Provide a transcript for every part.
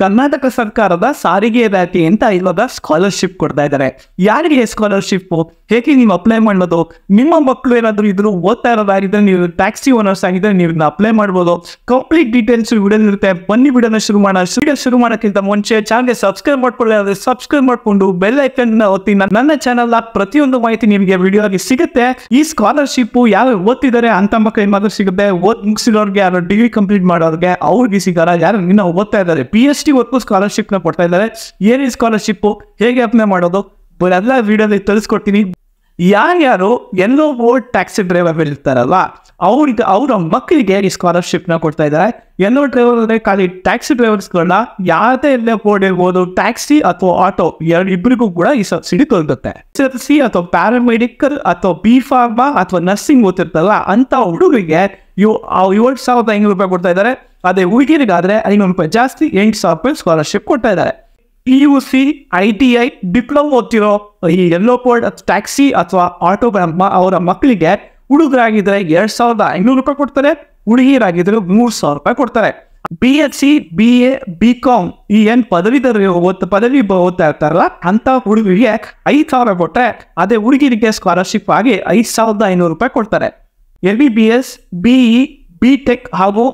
ಕರ್ನಾಟಕ ಸರ್ಕಾರದ ಸಾರಿಗೆ ಇಲಾಖೆ ಅಂತ ಇವಾಗ ಸ್ಕಾಲರ್ಶಿಪ್ ಕೊಡ್ತಾ ಇದ್ದಾರೆ. ಯಾರಿಗೆ ಸ್ಕಾಲರ್ಶಿಪ್, ಹೇಗೆ ನೀವು ಅಪ್ಲೈ ಮಾಡೋದು? ನಿಮ್ಮ ಮಕ್ಕಳು ಏನಾದ್ರು ಇದ್ರು ಓದ್ತಾ ಇರೋದಾಗಿದ್ರೆ, ನೀವು ಟ್ಯಾಕ್ಸಿ ಓನರ್ಸ್ ಆಗಿದ್ರೆ ನೀವು ಇದನ್ನ ಅಪ್ಲೈ ಮಾಡ್ಬೋದು. ಕಂಪ್ಲೀಟ್ ಡೀಟೇಲ್ಸ್ ವಿಡಿಯೋ ಇರುತ್ತೆ. ಬನ್ನಿ ವಿಡಿಯೋನ ಶುರು ಮಾಡೋಣ. ವಿಡಿಯೋ ಶುರು ಮಾಡೋಕ್ಕಿಂತ ಮುಂಚೆ ಚಾನಲ್ಗೆ ಸಬ್ಸ್ಕ್ರೈಬ್ ಮಾಡ್ಕೊಳ್ಳಿ. ಸಬ್ಸ್ಕ್ರೈಬ್ ಮಾಡ್ಕೊಂಡು ಬೆಲ್ ಐಕನ್ ಒತ್ತಿ. ನನ್ನ ಚಾನಲ್ ಪ್ರತಿಯೊಂದು ಮಾಹಿತಿ ನಿಮಗೆ ವಿಡಿಯೋ ಆಗಿ ಸಿಗುತ್ತೆ. ಈ ಸ್ಕಾಲರ್ಶಿಪ್ ಯಾರು ಓದ್ತಿದ್ದಾರೆ ಅಂತ ಮಕ್ಕಳಿಗೆ ಮಾತ್ರ ಸಿಗುತ್ತೆ. ಮುಗಿಸಿರೋರ್ಗೆ, ಯಾರು ಡಿಗ್ರಿ ಕಂಪ್ಲೀಟ್ ಮಾಡೋರ್ಗೆ ಅವ್ರಿಗೆ ಸಿಗಲ್ಲ. ಯಾರು ಇನ್ನು ಓದ್ತಾ ಇದ್ದಾರೆ PhD ವರ್ಗೂ ಸ್ಕಾಲರ್ಶಿಪ್ ನ ಕೊಡ್ತಾ ಇದ್ದಾರೆ. ಏನೇ ಸ್ಕಾಲರ್ಶಿಪ್, ಹೇಗೆ ಅಪ್ಲೈ ಮಾಡೋದು ಎಲ್ಲ ವಿಡಿಯೋದಲ್ಲಿ ತಿಳಿಸ್ಕೊಡ್ತೀನಿ. ಯಾರ್ಯಾರು ಎಲ್ಲೋ ಬೋರ್ಡ್ ಟ್ಯಾಕ್ಸಿ ಡ್ರೈವರ್ ಇರ್ತಾರಲ್ಲ ಅವರ ಮಕ್ಕಳಿಗೆ ಈ ಸ್ಕಾಲರ್ಶಿಪ್ ನ ಕೊಡ್ತಾ ಇದ್ದಾರೆ. ಎಲ್ಲೋ ಡ್ರೈವರ್ ಅಂದ್ರೆ ಖಾಲಿ ಟ್ಯಾಕ್ಸಿ ಡ್ರೈವರ್ಸ್ಗಳನ್ನ, ಯಾವುದೇ ಎಲ್ಲೋ ಬೋರ್ಡ್ ಇರ್ಬೋದು, ಟ್ಯಾಕ್ಸಿ ಅಥವಾ ಆಟೋ ಇಬ್ಬರಿಗೂ ಕೂಡ ಈ ಸಬ್ಸಿಡಿ ತಲುಪುತ್ತೆ. SSLC ಅಥವಾ ಪ್ಯಾರಾಮೆಡಿಕಲ್ ಅಥವಾ B.Pharma ಅಥವಾ ನರ್ಸಿಂಗ್ ಓದ್ತಿರ್ತಾರಲ್ಲ ಅಂತ ಹುಡುಗರಿಗೆ 7,500 ರೂಪಾಯಿ ಕೊಡ್ತಾ ಇದ್ದಾರೆ. ಅದೇ ಹುಡುಗಿರಿಗಾದ್ರೆ 500 ರೂಪಾಯಿ ಜಾಸ್ತಿ, 8,000 ರೂಪಾಯಿ ಸ್ಕಾಲರ್ಶಿಪ್ ಕೊಡ್ತಾ ಇದ್ದಾರೆ. PUC, ITI, ಡಿಪ್ಲೊಮಾ ಓದ್ತಿರೋ ಈ ಎಲ್ಲೋ ಬೋರ್ಡ್ ಟ್ಯಾಕ್ಸಿ ಅಥವಾ ಆಟೋ ಅವರ ಮಕ್ಕಳಿಗೆ ಹುಡುಗರಾಗಿದ್ರೆ 2,500 ರೂಪಾಯಿ ಕೊಡ್ತಾರೆ, ಹುಡುಗಿಯರಾಗಿದ್ರೆ 3,000 ರೂಪಾಯಿ ಕೊಡ್ತಾರೆ. BSc, BA, BCom ಈ ಪದವಿ ಓದ್ತಾ ಇರ್ತಾರಲ್ಲ ಅಂತ ಹುಡುಗರಿಗೆ 5,000 ಕೊಟ್ಟರೆ, ಅದೇ ಹುಡುಗಿರಿಗೆ ಸ್ಕಾಲರ್ಶಿಪ್ ಆಗಿ 5,500 ರೂಪಾಯಿ ಕೊಡ್ತಾರೆ. MBBS, BE, B.Tech ಹಾಗೂ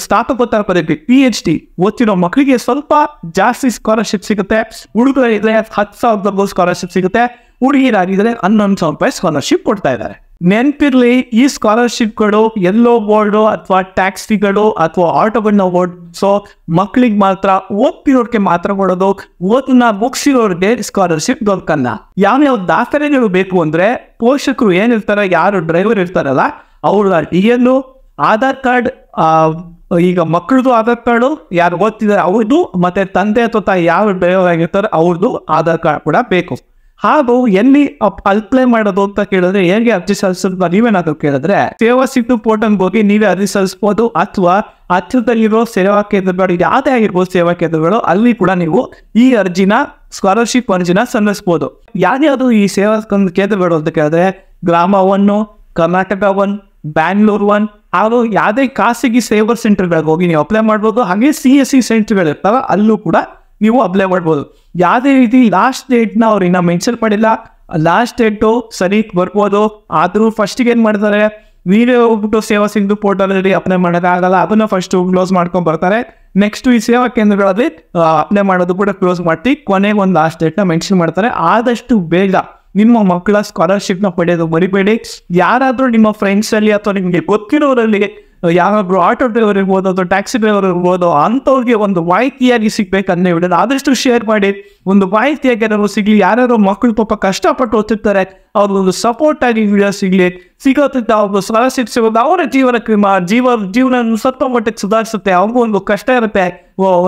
ಸ್ನಾತಕೋತ್ತರ ಪದವಿ PhD ಓದ್ತಿರೋ ಮಕ್ಕಳಿಗೆ ಸ್ವಲ್ಪ ಜಾಸ್ತಿ ಸ್ಕಾಲರ್ಶಿಪ್ ಸಿಗುತ್ತೆ. ಹುಡುಗರಾಗಿದ್ರೆ 10,000 ಸ್ಕಾಲರ್ಶಿಪ್ ಸಿಗುತ್ತೆ, ಹುಡುಗಿರಾಗಿದ್ರೆ 11,000 ರೂಪಾಯಿ ಸ್ಕಾಲರ್ಶಿಪ್ ಕೊಡ್ತಾ ಇದ್ದಾರೆ. ನೆನಪಿರ್ಲಿ, ಈ ಸ್ಕಾಲರ್ಶಿಪ್ಗಳು ಎಲ್ಲೋ ಬೋರ್ಡು ಅಥವಾ ಟ್ಯಾಕ್ಸಿಗಳು ಅಥವಾ ಆಟೋಗಳನ್ನ ಓಡಿಸೋ ಮಕ್ಕಳಿಗೆ ಮಾತ್ರ, ಓದ್ತಿರೋರ್ಗೆ ಮಾತ್ರ ಕೊಡೋದು. ಓದನ್ನ ಮುಗಿಸಿರೋರ್ಗೆ ಸ್ಕಾಲರ್ಶಿಪ್ ದೊರಕಲ್ಲ. ಯಾವ್ಯಾವ ದಾಖಲೆಗಳು ಬೇಕು ಅಂದ್ರೆ, ಪೋಷಕರು ಏನಿರ್ತಾರೆ, ಯಾರು ಡ್ರೈವರ್ ಇರ್ತಾರಲ್ಲ ಅವ್ರ DL, ಆಧಾರ್ ಕಾರ್ಡ್, ಈಗ ಮಕ್ಕಳದು ಆಧಾರ್ ಕಾರ್ಡು, ಯಾರು ಓದ್ತಿದ್ದಾರೆ ಅವ್ರದ್ದು, ಮತ್ತೆ ತಂದೆ ಅಥವಾ ತಾಯಿ ಯಾವ ಡ್ರೈವರ್ ಆಗಿರ್ತಾರೆ ಅವ್ರದ್ದು ಆಧಾರ್ ಕಾರ್ಡ್ ಕೂಡ ಬೇಕು. ಹಾಗೂ ಎಲ್ಲಿ ಅಪ್ಲೈ ಮಾಡೋದು ಅಂತ ಕೇಳಿದ್ರೆ, ಹೇಗೆ ಅರ್ಜಿ ಸಲ್ಲಿಸೋದು ನೀವೇನಾದ್ರು ಕೇಳಿದ್ರೆ, ಸೇವಾ ಸಿಂಧು ಪೋರ್ಟಲ್ಗೆ ಹೋಗಿ ನೀವೇ ಅರ್ಜಿ ಸಲ್ಲಿಸಬಹುದು. ಅಥವಾ ಹತ್ತಿರದಲ್ಲಿರೋ ಸೇವಾ ಕೇಂದ್ರಗಳು, ಯಾವುದೇ ಆಗಿರ್ಬೋದು ಸೇವಾ ಕೇಂದ್ರಗಳು, ಅಲ್ಲಿ ಕೂಡ ನೀವು ಈ ಸ್ಕಾಲರ್ಶಿಪ್ ಅರ್ಜಿನ ಸಲ್ಲಿಸಬಹುದು. ಯಾವ್ಯಾವುದು ಈ ಸೇವಾ ಕೇಂದ್ರಗಳು ಅಂತ ಕೇಳಿದ್ರೆ, ಗ್ರಾಮ 1, ಕರ್ನಾಟಕ 1, ಬ್ಯಾಂಗ್ಳೂರ್ 1 ಹಾಗೂ ಯಾವುದೇ ಖಾಸಗಿ ಸೇವಾ ಸೆಂಟರ್ಗಳಿಗೆ ಹೋಗಿ ನೀವು ಅಪ್ಲೈ ಮಾಡ್ಬೋದು. ಹಾಗೆ CSC ಸೆಂಟರ್ಗಳು ಇರ್ತಾವೆ, ಅಲ್ಲೂ ಕೂಡ ನೀವು ಅಪ್ಲೈ ಮಾಡ್ಬೋದು. ಯಾವುದೇ ರೀತಿ ಲಾಸ್ಟ್ ಡೇಟ್ನ ಅವ್ರು ಇನ್ನೂ ಮೆನ್ಷನ್ ಮಾಡಿಲ್ಲ. ಲಾಸ್ಟ್ ಡೇಟು ಸರಿ ಬರ್ಬೋದು. ಆದರೂ ಫಸ್ಟಿಗೆ ಏನು ಮಾಡ್ತಾರೆ, ನೀವೇ ಹೋಗ್ಬಿಟ್ಟು ಸೇವಾ ಸಿಂಧು ಪೋರ್ಟಲಲ್ಲಿ ಅಪ್ಲೈ ಮಾಡೋಕ್ಕಾಗಲ್ಲ, ಅದನ್ನ ಫಸ್ಟ್ ಕ್ಲೋಸ್ ಮಾಡ್ಕೊಂಡು ಬರ್ತಾರೆ. ನೆಕ್ಸ್ಟ್ ಈ ಸೇವಾ ಕೇಂದ್ರಗಳಲ್ಲಿ ಅಪ್ಲೈ ಮಾಡೋದು ಕೂಡ ಕ್ಲೋಸ್ ಮಾಡಿ ಕೊನೆಗೆ ಒಂದು ಲಾಸ್ಟ್ ಡೇಟ್ನ ಮೆನ್ಷನ್ ಮಾಡ್ತಾರೆ. ಆದಷ್ಟು ಬೇಗ ನಿಮ್ಮ ಮಕ್ಕಳ ಸ್ಕಾಲರ್ಶಿಪ್ನ ಪಡೆಯೋದು ಮರಿಬೇಡಿ. ಯಾರಾದರೂ ನಿಮ್ಮ ಫ್ರೆಂಡ್ಸ್ ಅಲ್ಲಿ ಅಥವಾ ನಿಮಗೆ ಗೊತ್ತಿರೋರಲ್ಲಿ ಯಾರಾದ್ರೂ ಆಟೋ ಡ್ರೈವರ್ ಇರ್ಬೋದು ಅಥವಾ ಟ್ಯಾಕ್ಸಿ ಡ್ರೈವರ್ ಇರ್ಬೋದು ಅಂಥವ್ರಿಗೆ ಒಂದು ಮಾಹಿತಿಯಾಗಿ ಸಿಗ್ಬೇಕಂದ್ರೆ ವಿಡಿಯೋನ ಆದಷ್ಟು ಶೇರ್ ಮಾಡಿ. ಒಂದು ಮಾಹಿತಿಯಾಗಿ ಏನಾದ್ರು ಸಿಗಲಿ, ಯಾರ್ಯಾರು ಮಕ್ಕಳು ಪಾಪ ಕಷ್ಟಪಟ್ಟು ಓದ್ತಿರ್ತಾರೆ ಅವ್ರಿಗೊಂದು ಸಪೋರ್ಟ್ ಆಗಿ ವಿಡಿಯೋ ಸಿಗೋದ್ರಿಂದ ಅವ್ರಿಗೆ ಸ್ಕಾಲರ್ಶಿಪ್ ಸಿಗೋದು ಅವರ ಜೀವನ ಸ್ವಲ್ಪ ಮಟ್ಟಿಗೆ ಸುಧಾರಿಸುತ್ತೆ. ಅವ್ರಿಗೂ ಒಂದು ಕಷ್ಟ ಇರುತ್ತೆ,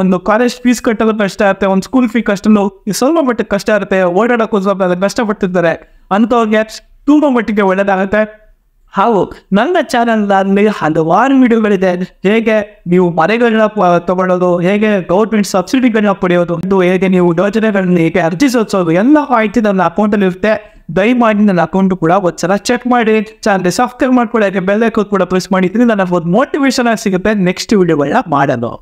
ಒಂದು ಕಾಲೇಜ್ ಫೀಸ್ ಕಟ್ಟೋದು ಕಷ್ಟ ಇರುತ್ತೆ, ಒಂದು ಸ್ಕೂಲ್ ಫೀ ಕಷ್ಟನು ಸ್ವಲ್ಪ ಮಟ್ಟಿಗೆ ಕಷ್ಟ ಇರುತ್ತೆ, ಓಡಾಡೋಕ್ಕೂ ಸ್ವಲ್ಪ ಕಷ್ಟಪಡ್ತಿರ್ತಾರೆ, ಅಂಥವ್ರಿಗೆ ತುಂಬ ಮಟ್ಟಿಗೆ ಒಳ್ಳೆಯದಾಗುತ್ತೆ. ಹಾಗೂ ನನ್ನ ಚಾನಲ್ನಲ್ಲಿ ಹಲವಾರು ವಿಡಿಯೋಗಳಿದೆ. ಹೇಗೆ ನೀವು ಮನೆಗಳನ್ನ ತಗೊಳ್ಳೋದು, ಹೇಗೆ ಗೌರ್ಮೆಂಟ್ ಸಬ್ಸಿಡಿಗಳನ್ನ ಪಡೆಯೋದು, ಹೇಗೆ ನೀವು ಯೋಜನೆಗಳನ್ನ ಹೇಗೆ ಅರ್ಜಿ ಸಲ್ಲಿಸೋದು, ಎಲ್ಲ ಮಾಹಿತಿ ನನ್ನ ಅಕೌಂಟಲ್ಲಿ ಇರುತ್ತೆ. ದಯಮಾಡಿ ನನ್ನ ಅಕೌಂಟ್ ಕೂಡ ಒಂದ್ಸಲ ಚೆಕ್ ಮಾಡಿ. ಚಾನಲ್ ಸಬ್ಸ್ಕ್ರೈಬ್ ಮಾಡ್ಕೊಳ್ಳಿ, ಬೆಲ್ ಐಕಾನ್ ಕೂಡ ಪ್ರೆಸ್ ಮಾಡಿದ್ರೆ ನನಗೆ ಒಂದು ಮೋಟಿವೇಶನ್ ಆಗಿ ಸಿಗುತ್ತೆ ನೆಕ್ಸ್ಟ್ ವಿಡಿಯೋಗಳನ್ನ ಮಾಡೋದು.